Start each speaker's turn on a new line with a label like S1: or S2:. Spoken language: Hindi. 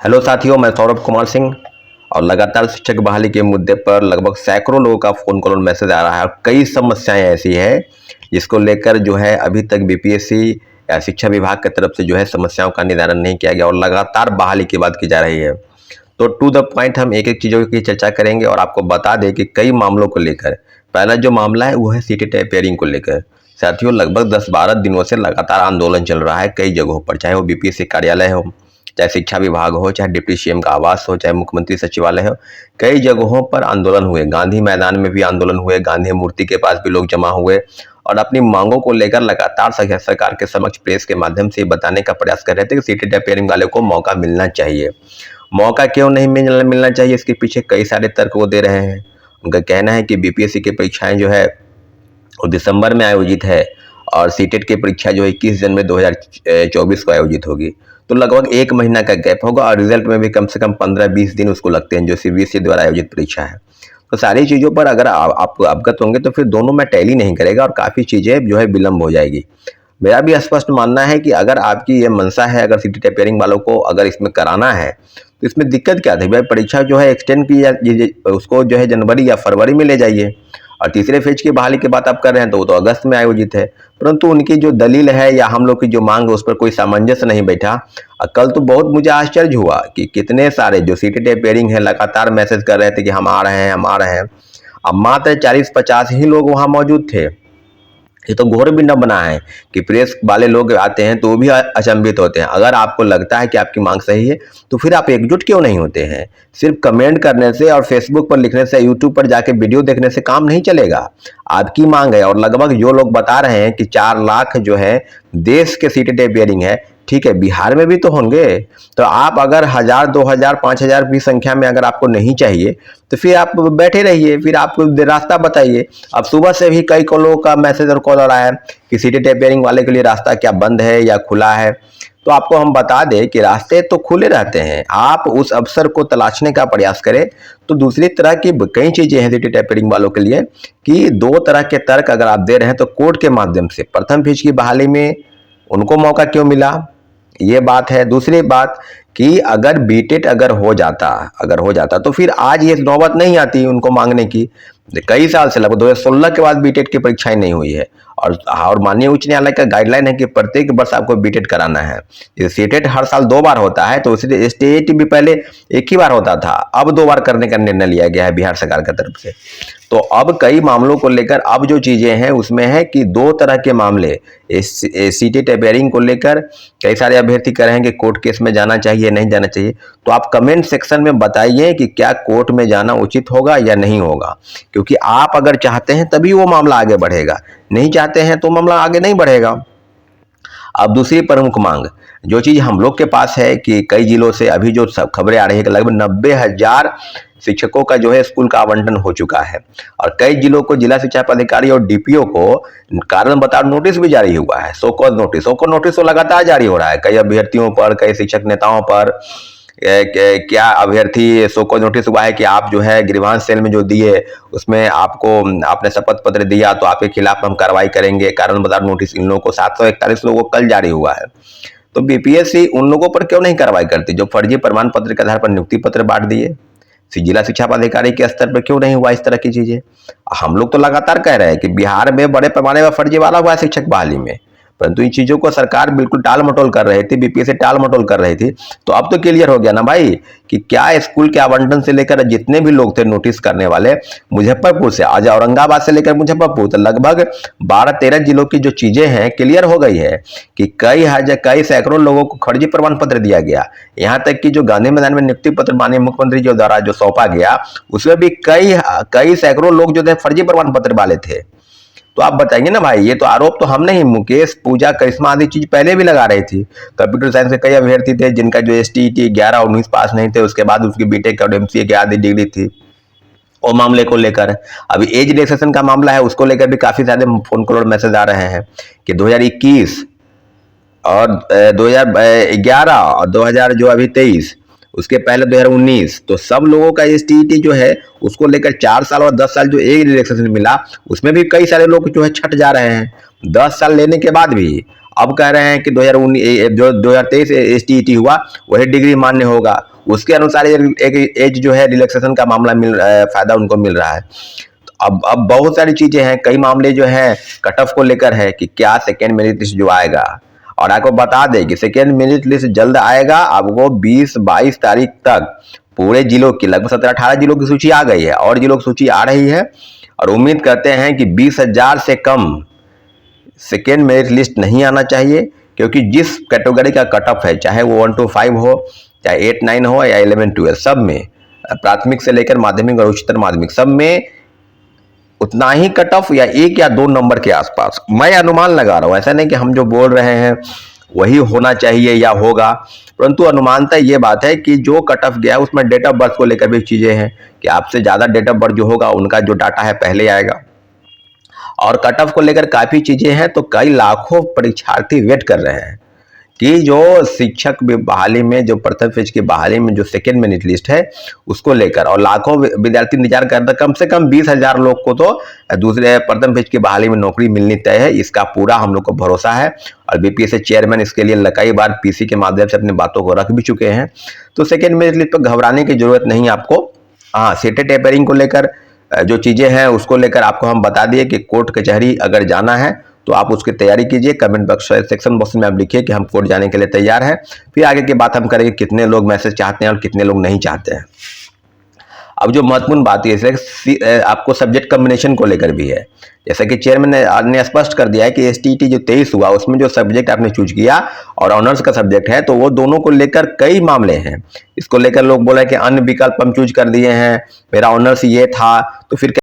S1: हेलो साथियों, मैं सौरभ कुमार सिंह। और लगातार शिक्षक बहाली के मुद्दे पर लगभग सैकड़ों लोगों का फ़ोन कॉल और मैसेज आ रहा है और कई समस्याएं ऐसी है जिसको लेकर जो है अभी तक बीपीएससी या शिक्षा विभाग की तरफ से जो है समस्याओं का निदान नहीं किया गया और लगातार बहाली की बात की जा रही है। तो टू द पॉइंट हम एक एक चीज़ों की चर्चा करेंगे और आपको बता दें कि कई मामलों को लेकर पहला जो मामला है वो है सीटी टेपरिंग को लेकर। साथियों, लगभग 10-12 दिनों से लगातार आंदोलन चल रहा है कई जगहों पर, चाहे वो बीपीएससी कार्यालय हो, चाहे शिक्षा विभाग हो, चाहे डिप्टी सीएम का आवास हो, चाहे मुख्यमंत्री सचिवालय हो। कई जगहों पर आंदोलन हुए, गांधी मैदान में भी आंदोलन हुए, गांधी मूर्ति के पास भी लोग जमा हुए और अपनी मांगों को लेकर लगातार सरकार के समक्ष प्रेस के माध्यम से बताने का प्रयास कर रहे थे कि सीटी टेपरिंग वाले को मौका मिलना चाहिए। मौका क्यों नहीं मिलना चाहिए, इसके पीछे कई सारे तर्क वो दे रहे हैं। उनका कहना है कि बीपीएससी की परीक्षाएं जो है वो दिसंबर में आयोजित है और सीटेट की परीक्षा जो 21 जनवरी 2024 को आयोजित होगी। तो लगभग 1 महीना का गैप होगा और रिजल्ट में भी कम से कम 15-20 दिन उसको लगते हैं, जो सीबीएसई द्वारा आयोजित परीक्षा है। तो सारी चीज़ों पर अगर आप अवगत होंगे तो फिर दोनों में टैली नहीं करेगा और काफ़ी चीज़ें जो है विलम्ब हो जाएगी। मेरा भी स्पष्ट मानना है कि अगर आपकी ये मंशा है, अगर सीटी टेपरिंग वालों को अगर इसमें कराना है तो इसमें दिक्कत क्या थी भाई? परीक्षा जो है एक्सटेंड की उसको जो है जनवरी या फरवरी में ले जाइए। और तीसरे फेज की बहाली की बात आप कर रहे हैं तो वो तो अगस्त में आयोजित है, परंतु उनकी जो दलील है या हम लोग की जो मांग है उस पर कोई सामंजस्य नहीं बैठा। कल तो बहुत मुझे आश्चर्य हुआ कि कितने सारे जो सीटी टेपरिंग है लगातार मैसेज कर रहे थे कि हम आ रहे हैं, हम आ रहे हैं। अब मात्र 40-50 ही लोग वहां मौजूद थे। ये तो घोर भी न बना है कि प्रेस वाले लोग आते हैं तो वो भी अचंभित होते हैं। अगर आपको लगता है कि आपकी मांग सही है तो फिर आप एकजुट क्यों नहीं होते हैं? सिर्फ कमेंट करने से और फेसबुक पर लिखने से, यूट्यूब पर जाके वीडियो देखने से काम नहीं चलेगा। आपकी मांग है और लगभग जो लोग बता रहे हैं कि 4 लाख जो है देश के सीटी टेपरिंग है, ठीक है, बिहार में भी तो होंगे। तो आप अगर 1000, 2000, 5000 की संख्या में अगर आपको नहीं चाहिए तो फिर आप बैठे रहिए, फिर आप रास्ता बताइए। अब सुबह से भी कई लोगों का मैसेज और कॉल आ रहा है कि सीटी टेपरिंग वाले के लिए रास्ता क्या बंद है या खुला है। तो आपको हम बता दें कि रास्ते तो खुले रहते हैं, आप उस अवसर को तलाशने का प्रयास करें। तो दूसरी तरह की कई चीजें हैं सीटी टेपरिंग वालों के लिए कि 2 तरह के तर्क अगर आप दे रहे हैं तो कोर्ट के माध्यम से प्रथम फेज की बहाली में उनको मौका क्यों मिला, ये बात है। दूसरी बात कि अगर बीटेट अगर हो जाता तो फिर आज ये नौबत नहीं आती उनको मांगने की। कई साल से लगभग 2016 के बाद बीटेट की परीक्षाएं नहीं हुई है और माननीय उच्च न्यायालय का गाइडलाइन है कि प्रत्येक वर्ष आपको बीटेट कराना है। सीटेट हर साल 2 बार होता है, तो इसलिए एसटीईटी भी पहले 1 ही बार होता था, अब 2 बार करने का निर्णय लिया गया है बिहार सरकार की तरफ से। तो अब कई मामलों को लेकर अब जो चीजें हैं उसमें है कि 2 तरह के मामले सीटी टेपरिंग को लेकर कई सारे अभ्यर्थी कह रहे हैं कि कोर्ट केस में जाना चाहिए, नहीं जाना चाहिए। तो आप कमेंट सेक्शन में बताइए कि क्या कोर्ट में जाना उचित होगा या नहीं होगा, क्योंकि आप अगर चाहते हैं तभी वो मामला आगे बढ़ेगा, नहीं चाहते हैं तो मामला आगे नहीं बढ़ेगा। अब दूसरी प्रमुख मांग जो चीज हम लोग के पास है कि कई जिलों से अभी जो सब खबरें आ रही है कि लगभग 90,000 शिक्षकों का जो है स्कूल का आवंटन हो चुका है और कई जिलों को जिला शिक्षा पदाधिकारी और डीपीओ को कारण बताओ नोटिस भी जारी हुआ है। सो कॉज नोटिस तो लगातार जारी हो रहा है कई अभ्यर्थियों पर, कई शिक्षक नेताओं पर। क्या अभ्यर्थी सो कॉज नोटिस हुआ है कि आप जो है ग्रीवांस सेल में जो दिए उसमें आपने शपथ पत्र दिया तो आपके खिलाफ हम कार्रवाई करेंगे, कारण बताओ नोटिस इन लोगों को 741 लोगों को कल जारी हुआ है। तो बीपीएससी उन लोगों पर क्यों नहीं कार्रवाई करती जो फर्जी प्रमाण पत्र के आधार पर नियुक्ति पत्र बांट दिए? जिला शिक्षा पदाधिकारी के स्तर पर क्यों नहीं हुआ इस तरह की चीजें? हम लोग तो लगातार कह रहे हैं कि बिहार में बड़े पैमाने पर फर्जीवाड़ा हुआ है शिक्षक बहाली में, परंतु इन चीजों को सरकार बिल्कुल टाल मटोल कर रही थी, बीपीएससी टाल मटोल कर रही थी। तो अब तो क्लियर हो गया ना भाई कि क्या स्कूल के आवंटन से लेकर जितने भी लोग थे नोटिस करने वाले, मुजफ्फरपुर से आज औरंगाबाद से लेकर मुजफ्फरपुर तो लगभग 12-13 जिलों की जो चीजें हैं क्लियर हो गई है कि कई सैकड़ों लोगों को फर्जी प्रमाण पत्र दिया गया। यहाँ तक कि जो गांधी मैदान में नियुक्ति पत्र माननीय मुख्यमंत्री जी द्वारा जो सौंपा गया उसमें भी कई सैकड़ों लोग जो थे फर्जी प्रमाण पत्र वाले थे। तो आप बताइए ना भाई, ये तो आरोप तो हम नहीं, मुकेश, पूजा, करिश्मा आदि चीज पहले भी लगा रही थी। कंप्यूटर साइंस के कई अभ्यर्थी थे जिनका जो एसटीईटी 11-19 पास नहीं थे, उसके बाद उसकी बीटेक और एमसीए की आदि डिग्री थी। वो मामले को लेकर अभी एज रिलैक्सेशन का मामला है, उसको लेकर भी काफी सारे फोन कॉल और मैसेज आ रहे हैं कि 2021 और 2011 और 2000 जो अभी 23, उसके पहले 2019, तो सब लोगों का एसटीईटी जो है उसको लेकर 4 साल और 10 साल जो एज रिलैक्सेशन मिला उसमें भी कई सारे लोग जो है छट जा रहे हैं। 10 साल लेने के बाद भी अब कह रहे हैं कि 2019 जो 2023 एसटीईटी हुआ वही डिग्री मान्य होगा। उसके अनुसार एक एज जो है रिलैक्सेशन का मामला फायदा उनको मिल रहा है। अब बहुत सारी चीजें हैं, कई मामले जो हैं कट ऑफ को लेकर है कि क्या सेकेंड मेरिट लिस्ट जो आएगा, और आपको बता दें कि सेकेंड मेरिट लिस्ट जल्द आएगा। आपको 20-22 तारीख तक पूरे जिलों की लगभग 17-18 जिलों की सूची आ गई है और जिलों की सूची आ रही है, और उम्मीद करते हैं कि 20,000 से कम सेकेंड मेरिट लिस्ट नहीं आना चाहिए, क्योंकि जिस कैटेगरी का कट ऑफ है, चाहे वो 1 to 5 हो, चाहे 8-9 हो या 11-12, सब में प्राथमिक से लेकर माध्यमिक और उच्चतर माध्यमिक सब में उतना ही कट ऑफ या 1 या 2 नंबर के आसपास, मैं अनुमान लगा रहा हूं, ऐसा नहीं कि हम जो बोल रहे हैं वही होना चाहिए या होगा, परंतु अनुमानता ये बात है कि जो कट ऑफ गया है उसमें डेट ऑफ बर्थ को लेकर भी चीजें हैं कि आपसे ज्यादा डेट ऑफ बर्थ जो होगा उनका जो डाटा है पहले आएगा, और कट ऑफ को लेकर काफी चीजें हैं। तो कई लाखों परीक्षार्थी वेट कर रहे हैं कि जो शिक्षक बहाली में, जो प्रथम फेज की बहाली में जो सेकेंड मेरिट लिस्ट है उसको लेकर, और लाखों विद्यार्थी इंतजार कर रहे, कम से कम 20,000 लोग को तो दूसरे प्रथम फेज की बहाली में नौकरी मिलनी तय है, इसका पूरा हम लोग को भरोसा है। और बीपीएससी चेयरमैन इसके लिए कई बार पीसी के माध्यम से अपनी बातों को रख भी चुके हैं। तो सेकेंड मेरिट लिस्ट पर घबराने की जरूरत नहीं आपको। हाँ, सीटें टेपरिंग को लेकर जो चीजें हैं उसको लेकर आपको हम बता दिए कि कोर्ट कचहरी अगर जाना है तो आप उसकी तैयारी कीजिए। कमेंट बॉक्स सेक्शन बॉक्स में आप लिखिए कि हम कोर्ट जाने के लिए तैयार हैं। फिर आगे की बात हम करेंगे कितने लोग मैसेज चाहते हैं और कितने लोग नहीं चाहते हैं। अब जो महत्वपूर्ण बात है आपको सब्जेक्ट कॉम्बिनेशन को लेकर भी है, जैसा कि चेयरमैन ने स्पष्ट कर दिया है कि एसटीईटी जो 23 हुआ उसमें जो सब्जेक्ट आपने चूज किया और ऑनर्स का सब्जेक्ट है, तो वो दोनों को लेकर कई मामले हैं। इसको लेकर लोग बोले कि अन्य विकल्प हम चूज कर दिए हैं, मेरा ऑनर्स ये था, तो फिर